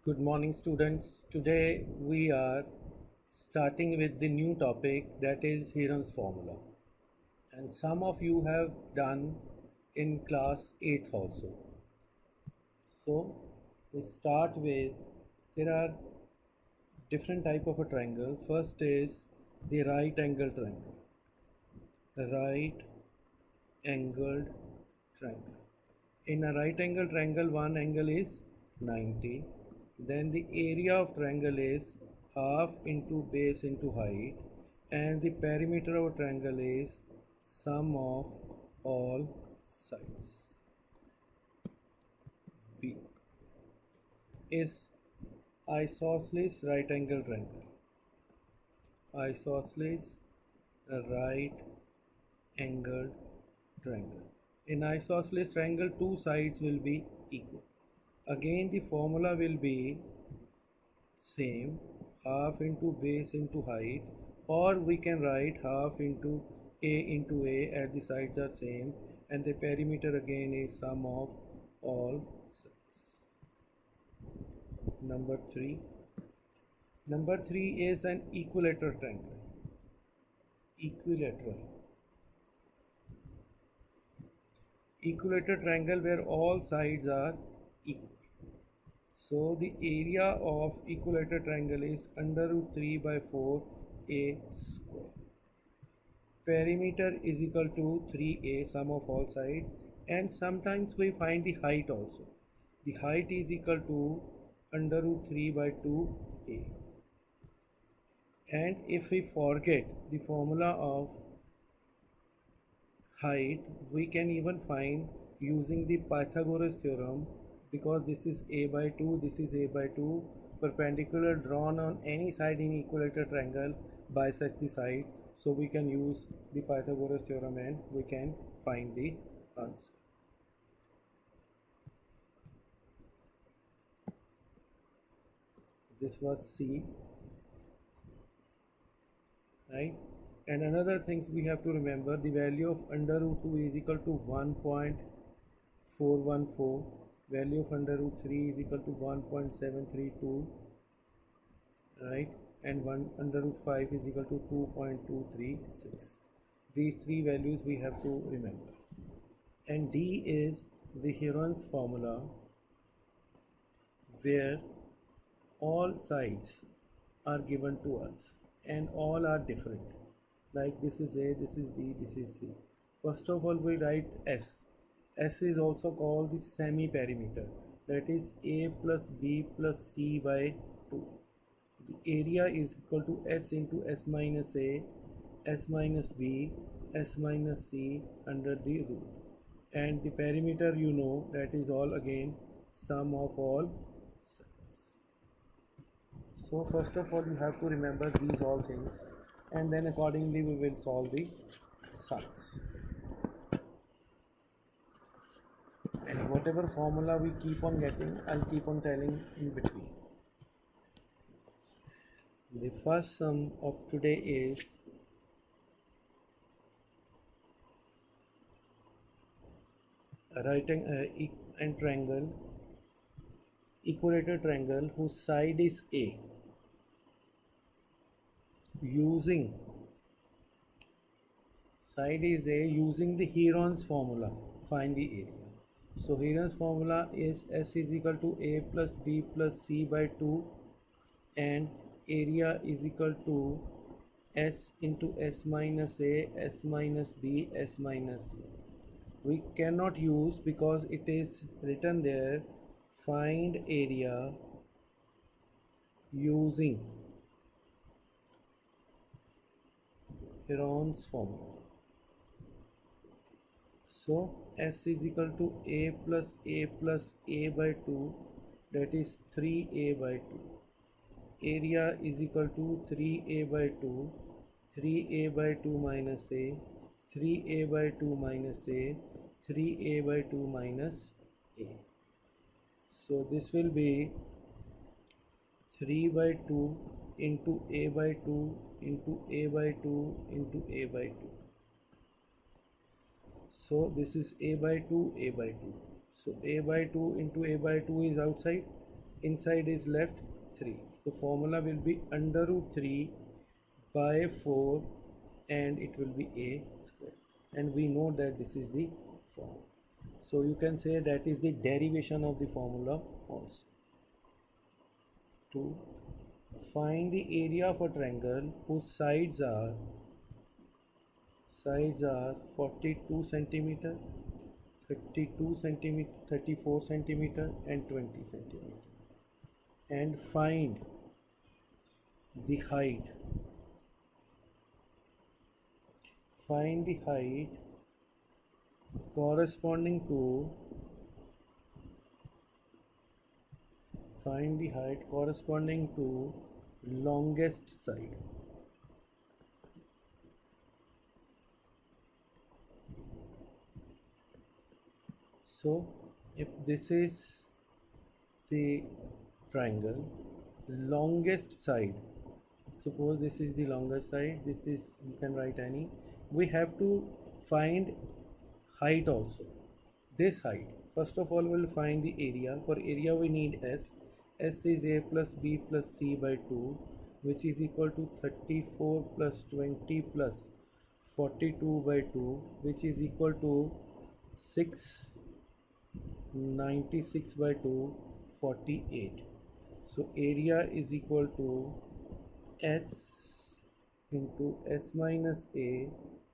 Good morning, students. Today we are starting with the new topic that is Heron's formula. And some of you have done in class 8th also. So we start with there are different type of a triangle. First is the right angle triangle. The right angled triangle. In a right angle triangle, one angle is 90. Then the area of triangle is half into base into height, and the perimeter of a triangle is sum of all sides. B is isosceles right angle triangle. Isosceles right angled triangle. In isosceles triangle, two sides will be equal. Again, the formula will be same, half into base into height, or we can write half into a at the sides are same, and the perimeter again is sum of all sides. Number 3 is an equilateral triangle. Equilateral triangle where all sides are equal. So the area of equilateral triangle is under root 3 by 4 a square. Perimeter is equal to 3a sum of all sides, and sometimes we find the height also. The height is equal to under root 3 by 2a. And if we forget the formula of height, we can even find using the Pythagoras theorem, because this is a by 2, this is a by 2, perpendicular drawn on any side in equilateral triangle bisects the side, so we can use the Pythagoras theorem and we can find the answer. This was C, right? And another things we have to remember, the value of under root 2 is equal to 1.414, value of under root 3 is equal to 1.732, right? And 1 under root 5 is equal to 2.236. These three values we have to remember. And D is the Heron's formula, where all sides are given to us and all are different. Like this is A, this is B, this is C. First of all, we write S. S is also called the semi-perimeter. That is A plus B plus C by 2. The area is equal to S into S minus A, S minus B, S minus C under the root. And the perimeter, you know, that is all again sum of all sides. So first of all, you have to remember these all things, and then accordingly we will solve the sums. And whatever formula we keep on getting, I'll keep on telling in between. The first sum of today is a right and triangle, equilateral triangle whose side is A, using the Heron's formula, find the area. So Heron's formula is S is equal to A plus B plus C by 2, and area is equal to S into S minus A, S minus B, S minus C. We cannot use, because it is written there, find area using Heron's formula. So S is equal to A plus A by 2, that is 3A by 2. Area is equal to 3A by 2, 3A by 2 minus A, 3A by 2 minus A, 3A by 2 minus A. So this will be 3 by 2 into A by 2 into A by 2 into A by 2. So this is A by 2, A by 2. So A by 2 into A by 2 is outside, inside is left 3. The formula will be under root 3 by 4 and it will be a square, and we know that this is the formula. So you can say that is the derivation of the formula also. To find the area of a triangle whose sides are 42 centimeter, 32 centimeter, 34 centimeter and 20 centimeter, and find the height corresponding to longest side. So if this is the triangle, longest side, suppose this is the longest side, this is, you can write any, we have to find height also. This height, first of all we'll find the area. For area we need s is a plus b plus c by 2, which is equal to 34 plus 20 plus 42 by 2, which is equal to 696 by 2, 48. So area is equal to s into s minus a,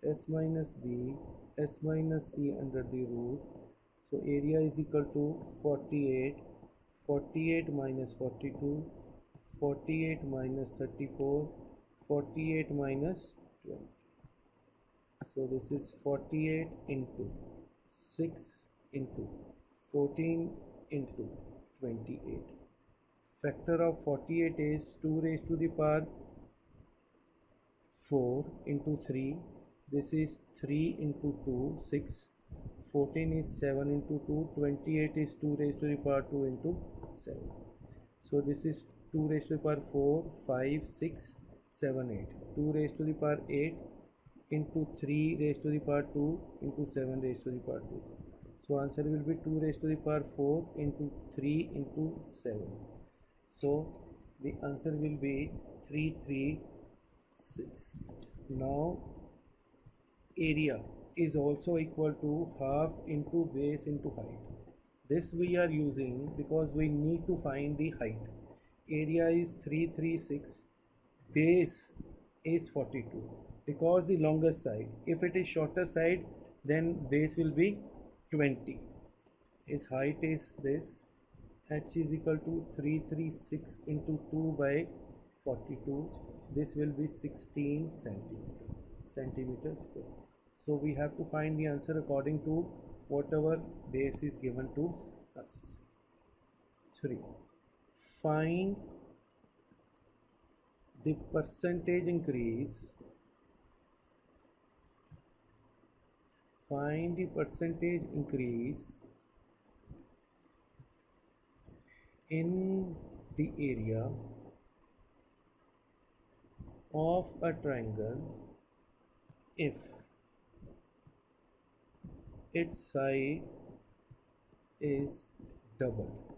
s minus b, s minus c under the root. So area is equal to 48, 48 minus 42, 48 minus 34, 48 minus 20. So this is 48 into 6 into 14 into 28. Factor of 48 is 2 raised to the power 4 into 3. This is 3 into 2, 6. 14 is 7 into 2. 28 is 2 raised to the power 2 into 7. So this is 2 raised to the power 4, 5, 6, 7, 8. 2 raised to the power 8 into 3 raised to the power 2 into 7 raised to the power 2. So answer will be 2 raised to the power 4 into 3 into 7. So the answer will be 336. Now area is also equal to half into base into height. This we are using because we need to find the height. Area is 336, base is 42 because the longest side. If it is shorter side, then base will be 20. Its height is this. H is equal to 336 into 2 by 42. This will be 16 centimeter square. So we have to find the answer according to whatever base is given to us. 3. Find the percentage increase. Find the percentage increase in the area of a triangle if its side is doubled.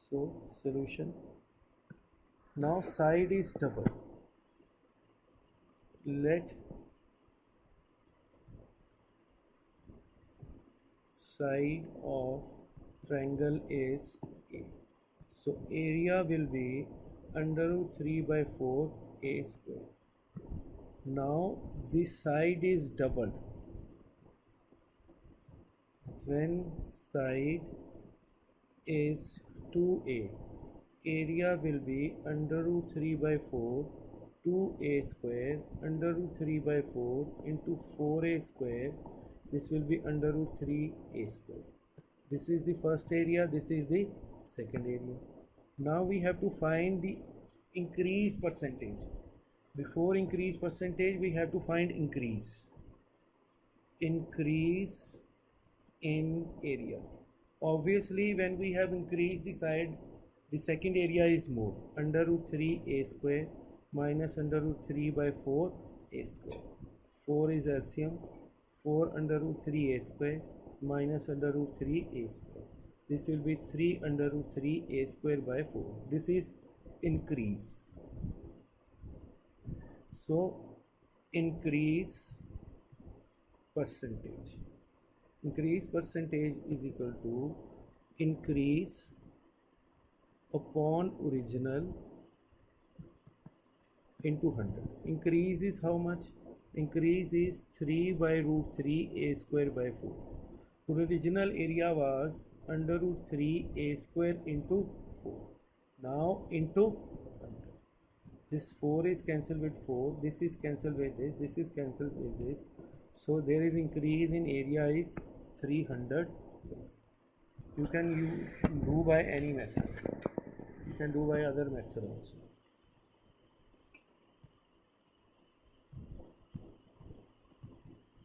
So solution. Now side is double. Let side of triangle is A. So area will be under root 3 by 4 A square. Now this side is doubled. When side is 2A, area will be under root 3 by 4 2A square under root 3 by 4 into 4A square. This will be under root 3A square. This is the first area, this is the second area. Now we have to find the increase percentage. Before increase percentage, we have to find increase. Increase in area. Obviously, when we have increased the side, the second area is more. Under root 3A square minus under root 3 by 4 A square. 4 is LCM. 4 under root 3 A square minus under root 3 a square. This will be 3 under root 3 a square by 4. This is increase. So increase percentage. Increase percentage is equal to increase upon original into 100. Increase is how much? Increase is 3 by root 3 a square by 4. Original area was under root 3 a square into 4. Now into 100. This 4 is cancelled with 4. This is cancelled with this. This is cancelled with this. So there is increase in area is 300%. You can do by any method. You can do by other method also.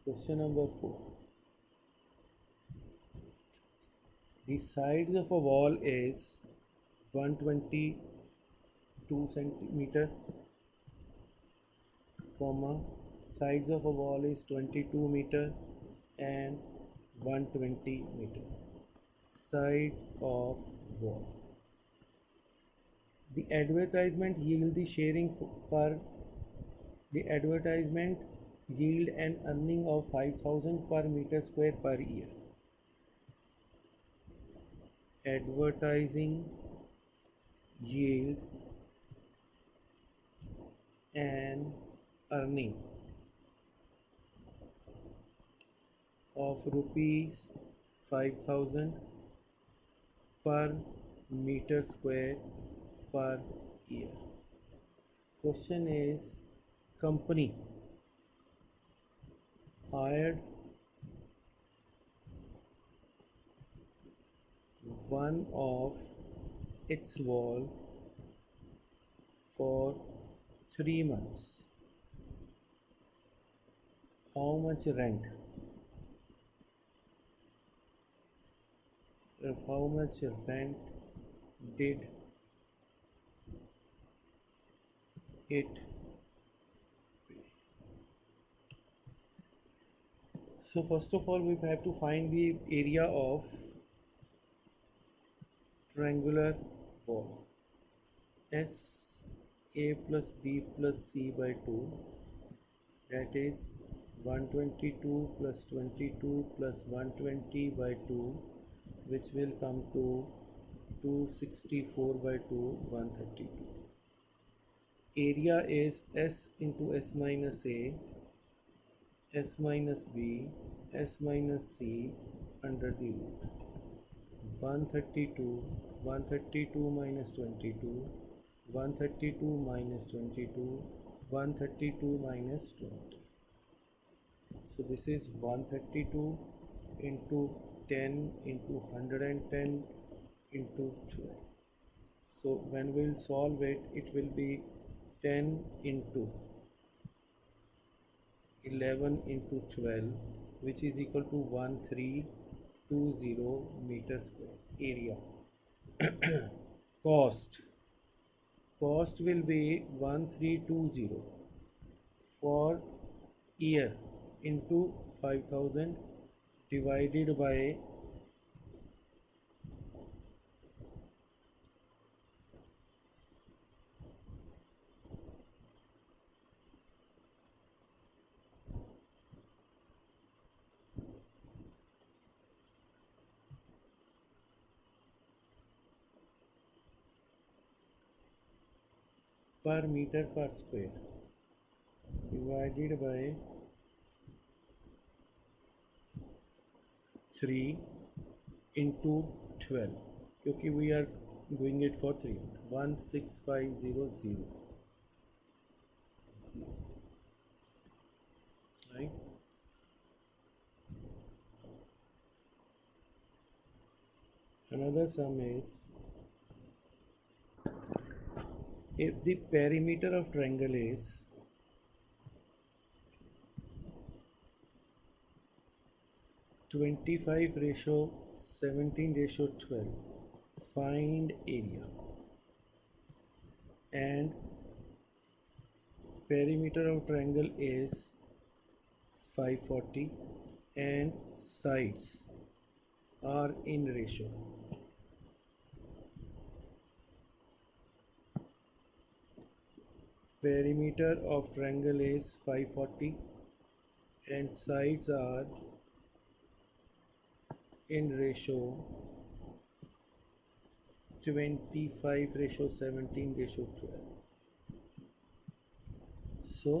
Question number 4. The sides of a wall is 122 centimeter, comma, sides of a wall is 22 meter and 120 meter. Sides of wall. The advertisement yield the sharing per. The advertisement yield an earning of 5,000 per meter square per year. Advertising yield an earning of rupees 5,000 per meter square per year. Question is, company hired one of its wall for 3 months. How much rent? How much rent did it pay? So first of all, we have to find the area of triangular wall. S A plus B plus C by 2, that is 122 plus 22 plus 120 by 2, which will come to 264 by 2, 132. Area is S into S minus A, S minus B, S minus C under the root. 132 minus 22, 132 minus 22, 132 minus 20. So this is 132 into 10 into 110 into 12. So when we'll solve it, it will be 10 into 11 into 12, which is equal to 1320 meter square area. Cost will be 1320 for year into 5,000 divided by per meter per square divided by 3 into 12, क्योंकि we are doing it for 3, 16500, right? Another sum is, if the perimeter of triangle is 25:17:12, find area. And perimeter of triangle is 540 and sides are in ratio. Perimeter of triangle is 540 and sides are in ratio 25:17:12. So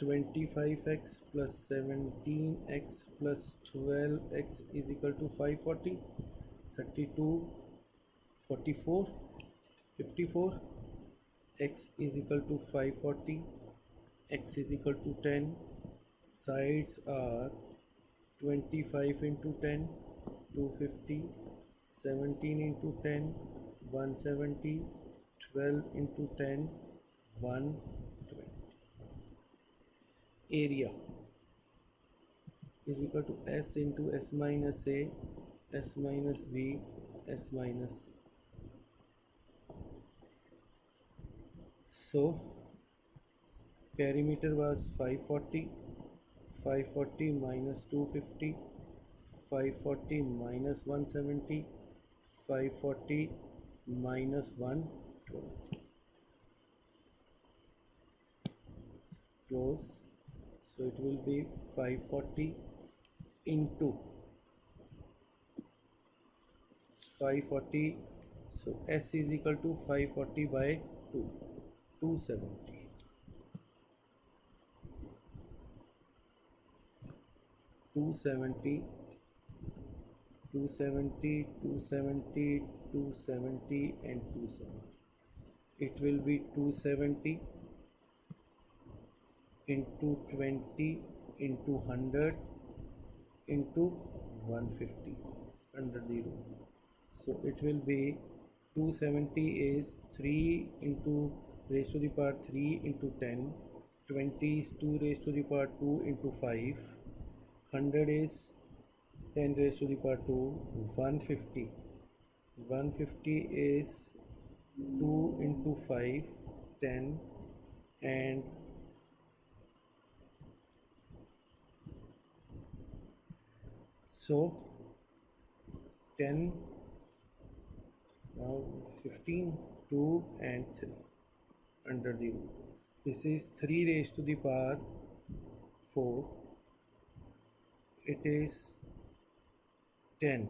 25x plus 17x plus 12x is equal to 540, 32, 44, 54. X is equal to 540, x is equal to 10. Sides are 25 into 10, 250, 17 into 10, 170, 12 into 10, 120. Area is equal to S into S minus A, S minus B, S minus C. So perimeter was 540, 540 minus 250, 540 minus 170, 540 minus 120. Close. So it will be 540 into 540. So S is equal to 540 by 2, 270. 270, 270, 270, 270 and 270. It will be 270 into 20 into 100 into 150 under the rule. So it will be 270 is 3 into raised to the power 3 into 10, 20 is 2 raised to the power 2 into 5, 100 is 10 raised to the power 2, 150. 150 is 2 into 5, 10, and so 10, now 15, 2 and 3 under the root. This is 3 raised to the power 4. It is 10.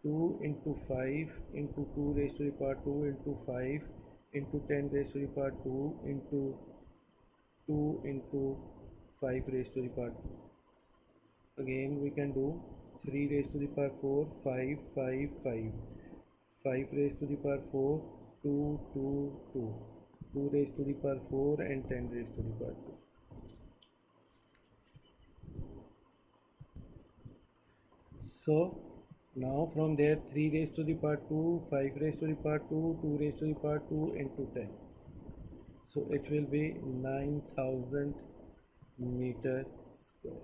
2 into 5 into 2 raised to the power 2 into 5 into 10 raised to the power 2 into 2 into 5 raised to the power 2. Again we can do 3 raised to the power 4, 5, 5, 5. 5 raised to the power 4, 2, 2, 2. 2 raised to the power 4 and 10 raised to the power 2. So now from there 3 raised to the power 2, 5 raised to the power 2, 2 raised to the power 2 into 10. So it will be 9,000 meter square.